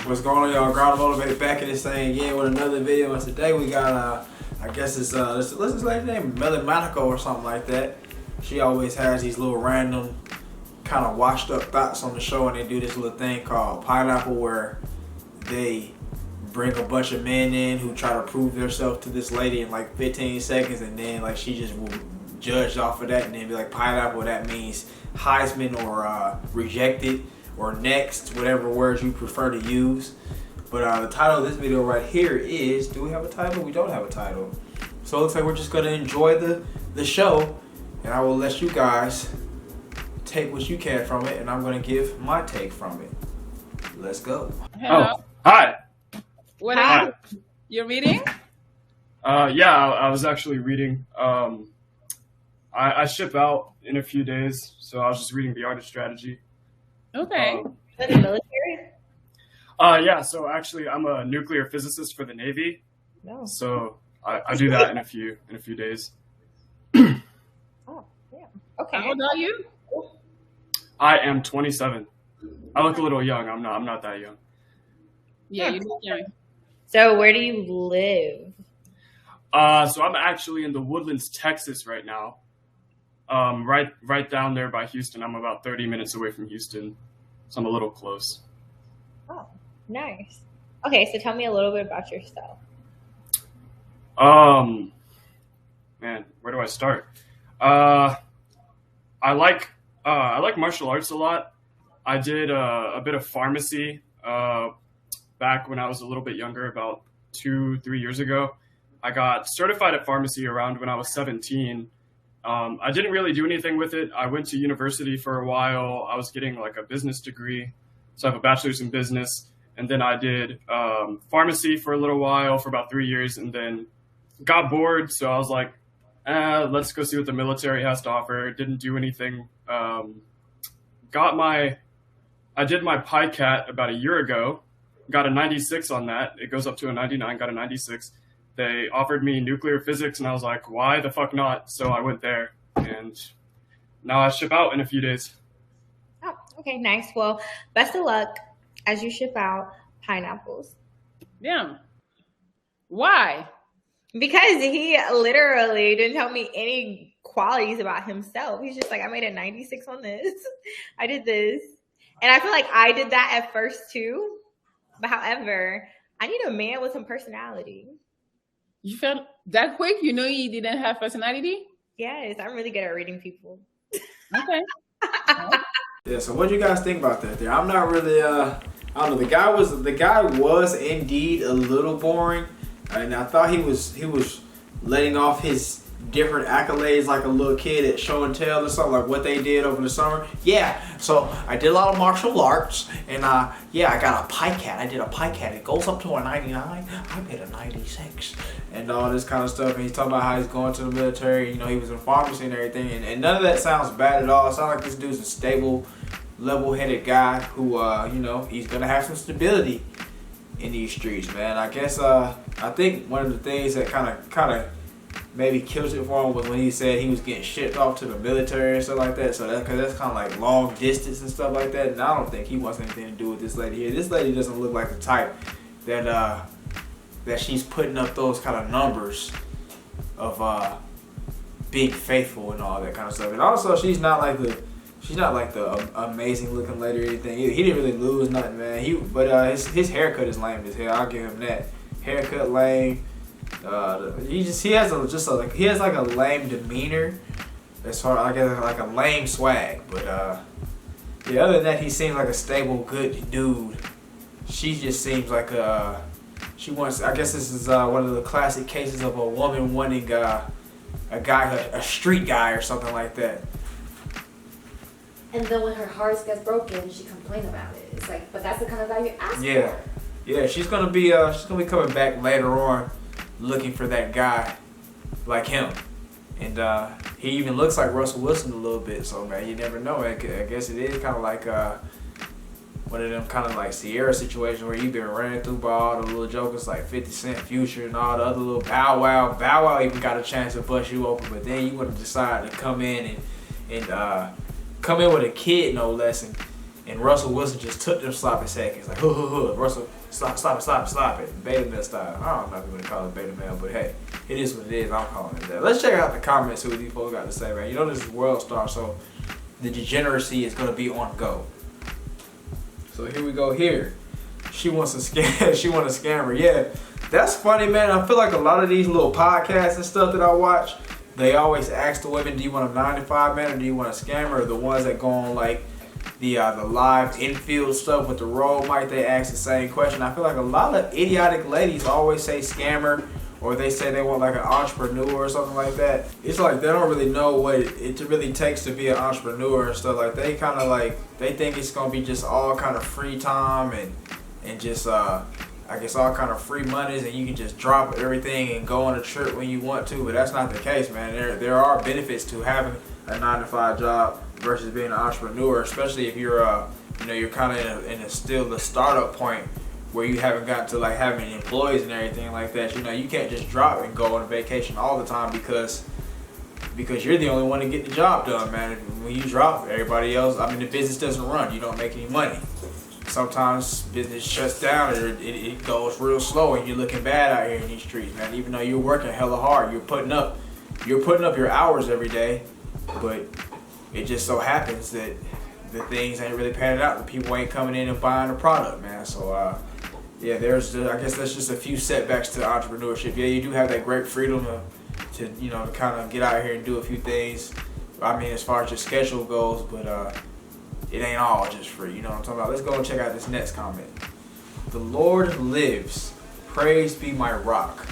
What's going on, y'all? Ground Motivated back in this thing again with another video. And today we got, I guess it's, what's this lady's name? Melly Monaco or something like that. She always has these little random, kind of washed up thoughts on the show, and they do this little thing called Pineapple where they bring a bunch of men in who try to prove themselves to this lady in like 15 seconds, and then like she just will judge off of that and then be like, Pineapple, that means Heisman or rejected or next, whatever words you prefer to use. But the title of this video right here is, do we have a title? We don't have a title. So it looks like we're just going to enjoy the show, and I will let you guys take what you can from it, and I'm going to give my take from it. Let's go. Hello. Oh, hi. What Hi. are you reading? Yeah, I was actually reading. I ship out in a few days, so I was just reading The Art of Strategy. Okay. For the military? Yeah, so actually I'm a nuclear physicist for the Navy, No. so I do that in a few days. Oh, yeah. Okay. How old are you? I am 27. I look a little young. I'm not that young. Yeah, you look young. So where do you live? So I'm actually in the Woodlands, Texas right now. Right down there by Houston. I'm about 30 minutes away from Houston, so I'm a little close. Oh, nice. Okay, so tell me a little bit about yourself. Man, where do I start? I like martial arts a lot. I did a bit of pharmacy back when I was a little bit younger, about 2-3 years ago. I got certified at pharmacy around when I was 17. I didn't really do anything with it. I went to university for a while. I was getting like a business degree. So I have a bachelor's in business. And then I did pharmacy for a little while, for about 3 years, and then got bored. So I was like, let's go see what the military has to offer. Didn't do anything. I did my PICAT about a year ago. Got a 96 on that. It goes up to a 99, got a 96. They offered me nuclear physics, and I was like, why the fuck not? So I went there, and now I ship out in a few days. Oh, okay, nice. Well, best of luck as you ship out pineapples. Yeah. Why? Because he literally didn't tell me any qualities about himself. He's just like, I made a 96 on this. I did this. And I feel like I did that at first too. But however, I need a man with some personality. You felt that quick? You know you didn't have personality? Yes, I'm really good at reading people. Okay. Yeah, so what do you guys think about that there? I'm not really, I don't know, the guy was indeed a little boring, and I thought he was letting off his different accolades like a little kid at show and tell or something, like what they did over the summer. Yeah, so I did a lot of martial arts, and yeah, I got a PICAT. I did a PICAT. It goes up to a 99. I made a 96, and all this kind of stuff. And he's talking about how he's going to the military. You know, he was in pharmacy and everything, and none of that sounds bad at all. It sounds like this dude's a stable, level-headed guy who, you know, he's gonna have some stability in these streets, man. I guess I think one of the things that kind of maybe kills it for him was when he said he was getting shipped off to the military and stuff like that. So because that's kind of like long distance and stuff like that. And I don't think he wants anything to do with this lady here. This lady doesn't look like the type that she's putting up those kind of numbers of being faithful and all that kind of stuff. And also, she's not like the amazing looking lady or anything. He didn't really lose nothing, man. But his haircut is lame as hell. I'll give him that. Haircut lame. He has like a lame demeanor, as far like a lame swag. But yeah, other than that, he seems like a stable, good dude. She just seems like she wants. I guess this is one of the classic cases of a woman wanting a street guy or something like that. And then when her heart gets broken, she complains about it. It's like, but that's the kind of guy you ask for. Yeah, she's gonna be coming back later on, looking for that guy like him, and he even looks like Russell Wilson a little bit. So man, you never know. I guess it is kind of like one of them kind of like Sierra situations where you've been ran through by all the little jokers like 50 Cent, Future, and all the other little Bow Wow. Bow Wow even got a chance to bust you open, but then you want to decide to come in and come in with a kid, no less, And Russell Wilson just took them sloppy seconds. Like, Russell, slap it. Beta male style. I don't know if you want to call it beta male, but hey, it is what it is. I'm calling it that. Let's check out the comments, see what these folks got to say, man. You know this is World Star, so the degeneracy is going to be on go. So here we go here. She wants a scam. She wants a scammer. Yeah, that's funny, man. I feel like a lot of these little podcasts and stuff that I watch, they always ask the women, do you want a 9 to 5 man or do you want a scammer? Or the ones that go on like the live infield stuff with the road mic, they ask the same question. I feel like a lot of idiotic ladies always say scammer, or they say they want like an entrepreneur or something like that. It's like they don't really know what it really takes to be an entrepreneur and stuff. Like they kind of like, they think it's gonna be just all kind of free time and just I guess all kind of free monies, and you can just drop everything and go on a trip when you want to. But that's not the case, man. There are benefits to having a 9 to 5 job versus being an entrepreneur, especially if you're you're kind of in a still the startup point where you haven't gotten to like having employees and everything like that. You can't just drop and go on vacation all the time because you're the only one to get the job done, man. When you drop, everybody else, I mean, the business doesn't run. You don't make any money. Sometimes business shuts down and it goes real slow and you're looking bad out here in these streets, man. Even though you're working hella hard, you're putting up your hours every day, but it just so happens that the things ain't really panning out. The people ain't coming in and buying the product, man. So yeah, I guess that's just a few setbacks to entrepreneurship. Yeah, you do have that great freedom to kind of get out here and do a few things. I mean, as far as your schedule goes, but it ain't all just free. You know what I'm talking about? Let's go and check out this next comment. The Lord lives. Praise be my rock.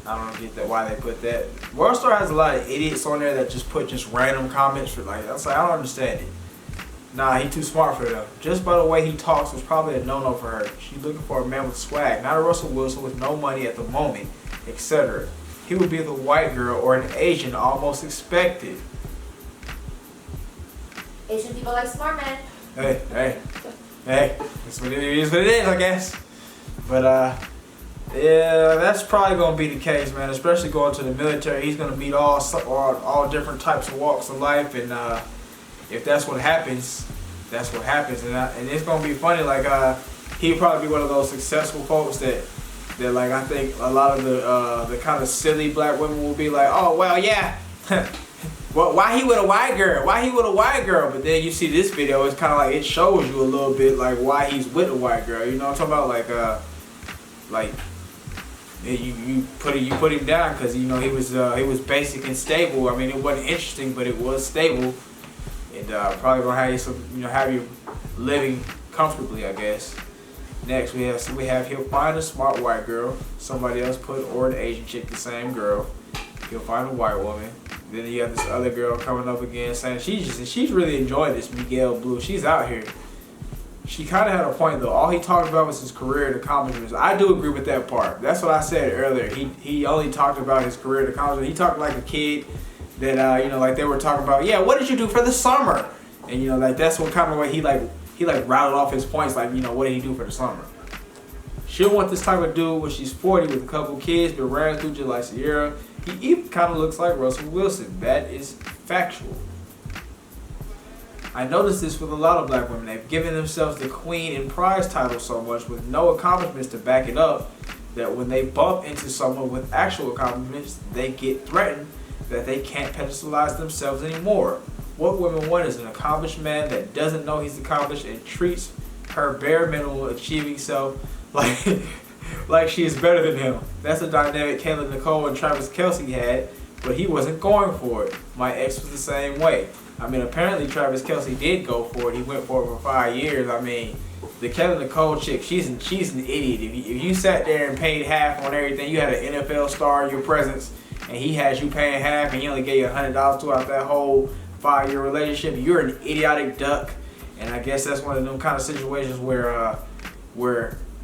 I don't get that why they put that. Worldstar has a lot of idiots on there that just put just random comments for like, I don't understand it. Nah, he too smart for them. Just by the way he talks was probably a no-no for her. She's looking for a man with swag, not a Russell Wilson with no money at the moment, etc. He would be the white girl or an Asian almost expected. Asian people like smart men. Hey, that's what it is, I guess. But yeah, that's probably gonna be the case, man. Especially going to the military, he's gonna meet all different types of walks of life, and if that's what happens, that's what happens, and it's gonna be funny. Like he'd probably be one of those successful folks that like I think a lot of the kind of silly black women will be like, oh well, yeah. Well, why he with a white girl? Why he with a white girl? But then you see this video, it's kind of like it shows you a little bit like why he's with a white girl. You know what I'm talking about? Like you put him down because he was basic and stable. I mean, it wasn't interesting, but it was stable, and probably gonna have you have you living comfortably, I guess. Next we have he'll find a smart white girl. Somebody else put or an Asian chick, the same girl. He'll find a white woman. Then you have this other girl coming up again saying she's really enjoying this Miguel Blue. She's out here. She kind of had a point though. All he talked about was his career and accomplishments. I do agree with that part. That's what I said earlier. He only talked about his career and accomplishments. He talked like a kid that like they were talking about. Yeah, what did you do for the summer? And like that's what kind of way he rattled off his points. Like what did he do for the summer? She'll want this type of dude when she's 40 with a couple kids, but ran through just like Sierra. He even kind of looks like Russell Wilson. That is factual. I noticed this with a lot of black women. They've given themselves the queen and prize title so much with no accomplishments to back it up that when they bump into someone with actual accomplishments, they get threatened that they can't pedestalize themselves anymore. What women want is an accomplished man that doesn't know he's accomplished and treats her bare minimum achieving self like she is better than him. That's a dynamic Kayla Nicole and Travis Kelce had, but he wasn't going for it. My ex was the same way. I mean, apparently Travis Kelce did go for it. He went for it for 5 years. I mean, the Kayla Nicole chick, she's an idiot. If you sat there and paid half on everything, you had an NFL star in your presence, and he has you paying half, and he only gave you $100 throughout that whole 5-year relationship, you're an idiotic duck. And I guess that's one of them kind of situations where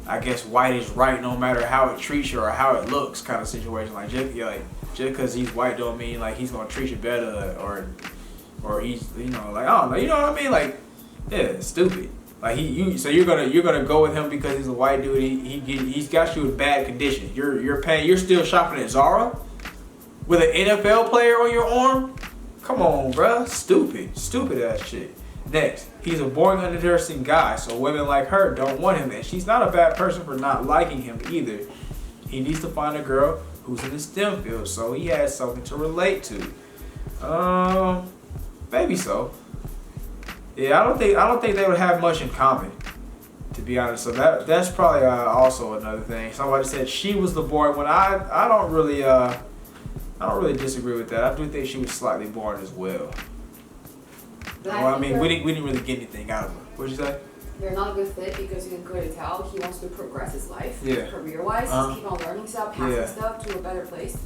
I guess white is right no matter how it treats you or how it looks kind of situation. Like just because he's white don't mean like he's gonna treat you better or he's like I don't know, you know what I mean? Like yeah, it's stupid. Like so you're gonna go with him because he's a white dude. He's got you in bad condition. You're still shopping at Zara with an NFL player on your arm. Come on, bruh. Stupid ass shit. Next, he's a boring, uninteresting guy, so women like her don't want him, and she's not a bad person for not liking him either. He needs to find a girl who's in the STEM field, so he has something to relate to. Maybe so. Yeah, I don't think they would have much in common, to be honest. So that's probably also another thing. Somebody said she was the boring one. I don't really disagree with that. I do think she was slightly boring as well. Well, I mean, we didn't really get anything out of her. What'd you say? They're not a good fit because you can clearly tell he wants to progress his life, Yeah. career-wise, just keep on learning stuff, passing stuff to a better place.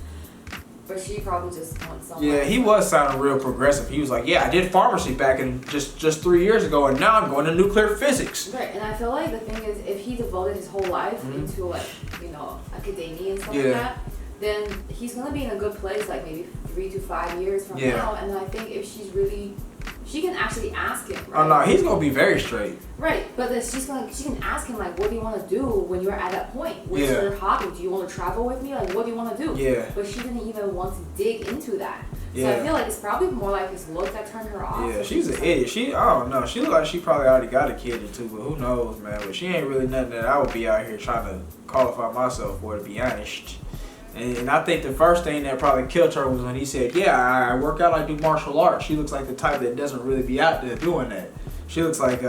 But she probably just wants someone. Yeah, he was sounding real progressive. He was like, "Yeah, I did pharmacy back in just 3 years ago, and now I'm going to nuclear physics." Right, and I feel like the thing is, if he devoted his whole life into like, academia and stuff like that, then he's gonna be in a good place like maybe 3 to 5 years from now. And I think if she can actually ask him. Right? Oh no, he's gonna be very straight. Right, but then she can ask him like, what do you want to do when you're at that point? What's your hobby? Do you want to travel with me? Like, what do you want to do? Yeah. But she didn't even want to dig into that. So I feel like it's probably more like his look that turned her off. Yeah, she's an idiot. I don't know. She look like she probably already got a kid or two, but who knows, man? But she ain't really nothing that I would be out here trying to qualify myself for, to be honest. And I think the first thing that probably killed her was when he said, "Yeah, I work out, I do martial arts." She looks like the type that doesn't really be out there doing that. She looks like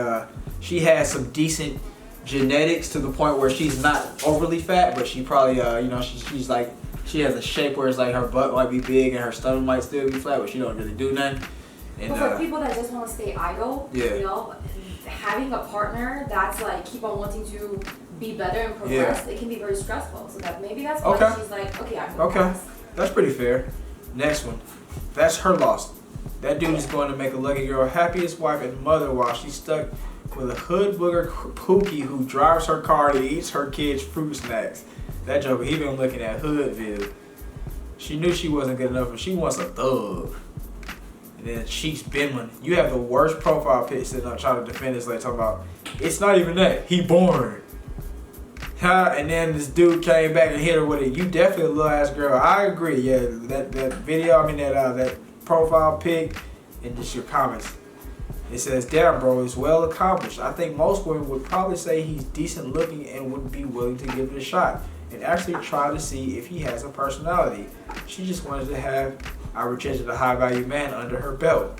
she has some decent genetics to the point where she's not overly fat, but she probably, she's like, she has a shape where it's like her butt might be big and her stomach might still be flat, but she don't really do nothing. And, but for people that just want to stay idle, having a partner that's like keep on wanting to be better and progress, it can be very stressful. So that maybe that's why she's like, okay, I'm gonna pass. That's pretty fair. Next one. That's her loss. That dude is going to make a lucky girl happiest wife and mother while she's stuck with a hood booger pookie who drives her car and eats her kids' fruit snacks. That joker, he been looking at Hoodville. She knew she wasn't good enough, and she wants a thug. And then Cheeks Benman. You have the worst profile pic sitting up trying to defend this, like talking about, it's not even that. He boring. And then this dude came back and hit her with it. You definitely a little ass girl. I agree. Yeah, that video. I mean that profile pic and just your comments. It says, "Damn, bro, it's well accomplished. I think most women would probably say he's decent looking and would be willing to give it a shot and actually try to see if he has a personality. She just wanted to have our rejected a high value man under her belt."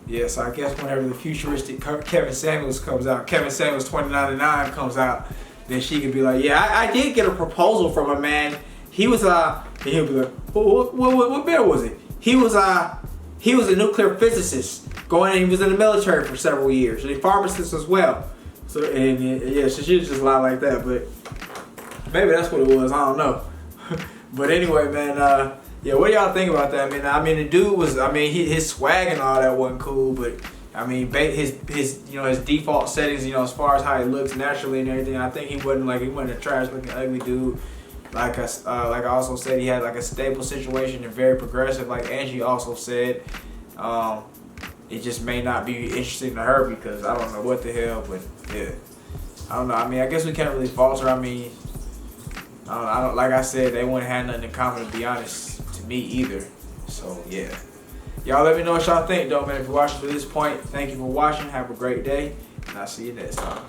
Yeah, so I guess whenever the futuristic Kevin Samuels comes out, Kevin Samuels 2099 comes out, then she could be like, "Yeah, I did get a proposal from a man. He was and he'll be like, what man was it? He was a nuclear physicist. He was in the military for several years, and a pharmacist as well." So so she was just lie like that, but maybe that's what it was. I don't know. But anyway, man, what do y'all think about that? I mean, the dude was, his swag and all that wasn't cool, but I mean, his default settings, as far as how he looks naturally and everything, I think he wasn't a trash looking ugly dude. Like I also said, he had like a stable situation and very progressive. Like Angie also said, it just may not be interesting to her because I don't know what the hell, but yeah, I don't know. I guess we can't really fault her. I don't like I said, they wouldn't have nothing in common, to be honest, to me either. So yeah. Y'all let me know what y'all think, though, man. If you're watching to this point, thank you for watching. Have a great day, and I'll see you next time.